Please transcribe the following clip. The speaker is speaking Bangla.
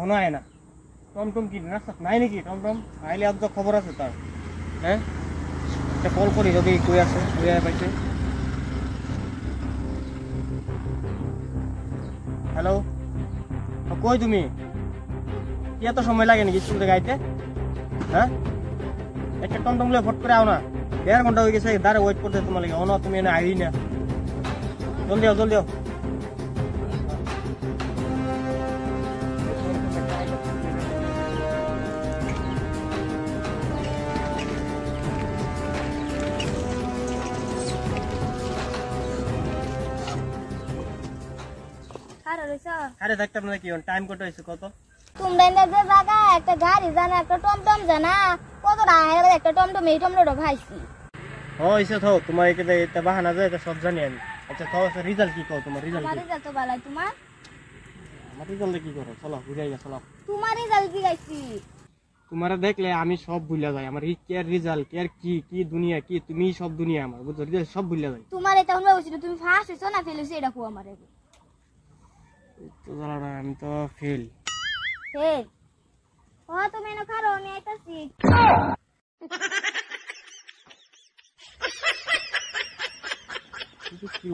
এখনো আয় না। টমটম কি রাস্তা নাই নাকি? টমটম আইলে আজ খবর আছে তার। হ্যাঁ, একটা কল করি যদি কই আছে, কই আয় পাইছে। হ্যালো, কই তুমি? কি এত সময় লাগে নাকি স্কুল থেকে আইতে? হ্যাঁ, একটা টমটম লয়ে ফট করে আও না। 1.5 ঘন্টা হয়ে গেছে দাঁড়ে ওয়েট করতে তোমার লাগে। অন তুমি এনে আইই না। জলদি আও, জলদি আও। আরে দেখতাম না কি টাইম কত হয়েছে কত? তোমরা যে জায়গায় একটা গাড়ি জানা একটা টমটম জানা কত টাকা একটা টমটম এই টমটমটা ভাইছি হইছে তো তোমার এটা বাহানা যায় এটা সব জানি আমি। আচ্ছা তো রেজাল্ট কি কও? তোমার রেজাল্ট কি? রেজাল্ট তো ভালো তোমার। আমার রেজাল্ট কি করো? চলো বুঝাই গেছে। চলো তোমার রেজাল্ট কি গাইছি? তোমারে দেখলে আমি সব ভুলে যাই। আমার কেয়ার রেজাল্ট কেয়ার কি কি দুনিয়া কি তুমি সব দুনিয়া আমার বুঝছো। রেজাল্ট সব ভুলে যাই। তোমার এটা হলো হইছিল তুমি ফার্স্ট হইছো না ফেল হইছো এটা কো আমারে। তো জানো না আমি তো ফেল। ফেল? ও তুমি এনো খারো আমি আইতাছি। কি কি